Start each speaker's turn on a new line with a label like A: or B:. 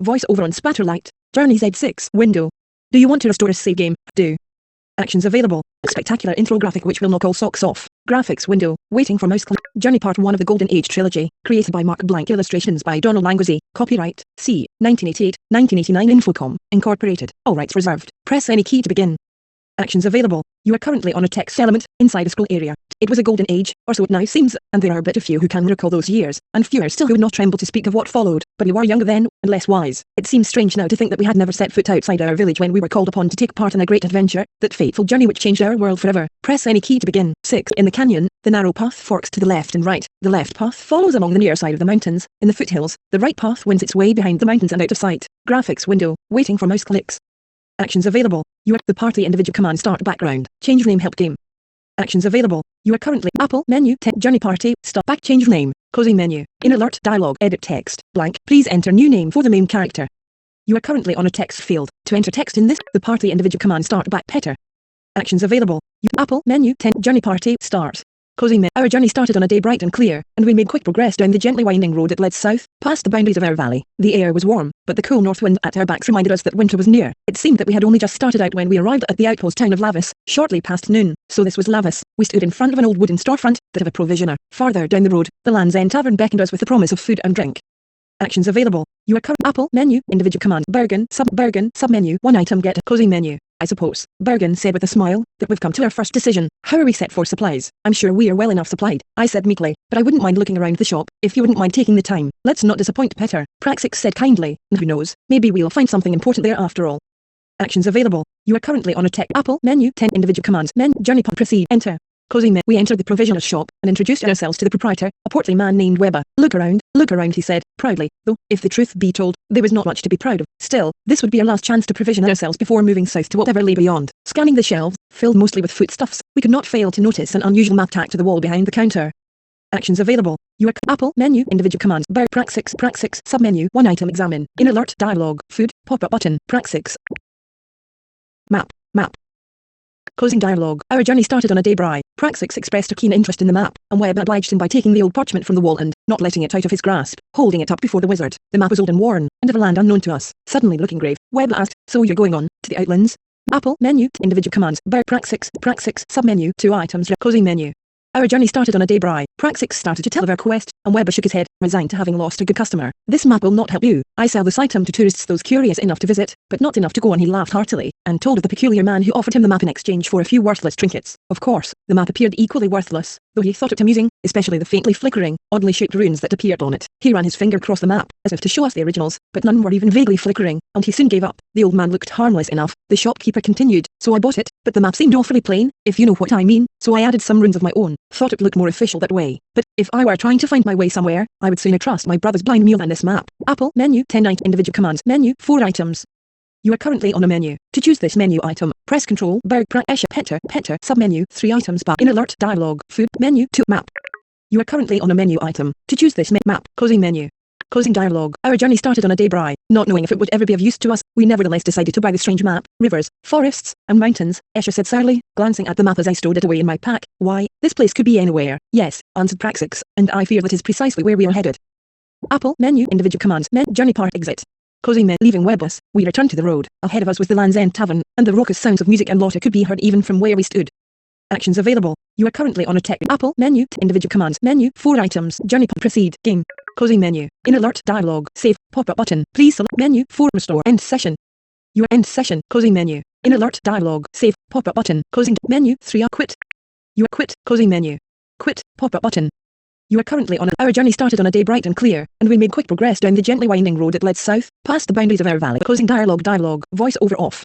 A: VoiceOver on Spatterlight. Journey Z6 window. Do you want to restore a save game? Do. Actions available. Spectacular intro graphic which will knock all socks off. Graphics window. Waiting for mouse click. Journey Part 1 of the Golden Age trilogy. Created by Mark Blank. Illustrations by Donald Languzzi. Copyright C. 1988-1989 Infocom. Incorporated. All rights reserved. Press any key to begin. Actions available. You are currently on a text element inside a scroll area. It was a golden age, or so it now seems, and there are but a few who can recall those years, and fewer still who would not tremble to speak of what followed. But you were younger then, and less wise. It seems strange now to think that we had never set foot outside our village when we were called upon to take part in a great adventure, that fateful journey which changed our world forever. Press any key to begin. 6. In the canyon, the narrow path forks to the left and right. The left path follows along the near side of the mountains. In the foothills, the right path wends its way behind the mountains and out of sight. Graphics window. Waiting for mouse clicks. Actions available. You are the party individual command start background. Change name help game. Actions available. You are currently Apple menu Journey Party stop back change name closing menu in alert dialog edit text blank please enter new name for the main character. You are currently on a text field. To enter text in this the party individual command start back petter. Actions available. You Apple menu Journey Party start closing menu. Our journey started on a day bright and clear, and we made quick progress down the gently winding road that led south, past the boundaries of our valley. The air was warm, but the cool north wind at our backs reminded us that winter was near. It seemed that we had only just started out when we arrived at the outpost town of Lavis, shortly past noon. So this was Lavis. We stood in front of an old wooden storefront that of a provisioner. Farther down the road, the Land's End Tavern beckoned us with the promise of food and drink. Actions available. You are current Apple menu individual command Bergen submenu 1 item get closing menu. I suppose, Bergen said with a smile, that we've come to our first decision. How are we set for supplies? I'm sure we are well enough supplied, I said meekly, but I wouldn't mind looking around the shop, if you wouldn't mind taking the time. Let's not disappoint Petter, Praxix said kindly, and who knows, maybe we'll find something important there after all. Actions available. You are currently on a tech Apple menu 10 individual commands journey proceed enter. Closing menu. We entered the provisioner's shop and introduced ourselves to the proprietor, a portly man named Weber. Look around, he said, proudly, though, if the truth be told, there was not much to be proud of. Still, this would be our last chance to provision ourselves before moving south to whatever lay beyond. Scanning the shelves, filled mostly with foodstuffs, we could not fail to notice an unusual map tacked to the wall behind the counter. Actions available. You are Apple menu individual commands Praxix submenu 1 item examine in alert dialog food pop-up button Praxix map. Closing dialogue. Our journey started on a day bright. Praxix expressed a keen interest in the map, and Webb obliged him by taking the old parchment from the wall and, not letting it out of his grasp, holding it up before the wizard. The map was old and worn, and of a land unknown to us. Suddenly looking grave, Webb asked, so you're going on, to the outlands? Apple menu individual commands Praxix submenu 2 items closing menu. Our journey started on a day bright. Praxix started to tell of our quest, and Weber shook his head, resigned to having lost a good customer. This map will not help you. I sell this item to tourists, those curious enough to visit, but not enough to go on. He laughed heartily, and told of the peculiar man who offered him the map in exchange for a few worthless trinkets. Of course, the map appeared equally worthless, though he thought it amusing, especially the faintly flickering, oddly shaped runes that appeared on it. He ran his finger across the map, as if to show us the originals, but none were even vaguely flickering, and he soon gave up. The old man looked harmless enough. The shopkeeper continued, so I bought it, but the map seemed awfully plain, if you know what I mean, so I added some runes of my own. Thought it looked more official that way, but if I were trying to find my way somewhere, I would sooner trust my brother's blind mule than this map. Apple menu 10 individual commands menu 4 items. You are currently on a menu. To choose this menu item, press Ctrl Petter submenu 3 items back in alert dialog food menu 2 map. You are currently on a menu item. To choose this map closing menu. Closing dialogue. Our journey started on a day bright. Not knowing if it would ever be of use to us, we nevertheless decided to buy the strange map. Rivers, forests, and mountains, Escher said sourly, glancing at the map as I stowed it away in my pack. Why, this place could be anywhere. Yes, answered Praxix, and I fear that is precisely where we are headed. Apple menu individual commands journey part exit. Closing menu. Leaving Webbus, we returned to the road. Ahead of us was the Land's End Tavern, and the raucous sounds of music and laughter could be heard even from where we stood. Actions available. You are currently on a tech Apple menu individual commands menu 4 items journey proceed game. Closing menu. In alert dialog save pop-up button please select menu 4 restore end session. You are end session closing menu. In alert dialog save pop-up button closing menu 3 quit. You are quit closing menu. Quit pop-up button. You are currently on our journey started on a day bright and clear, and we made quick progress down the gently winding road that led south, past the boundaries of our valley. Closing dialogue voice over off.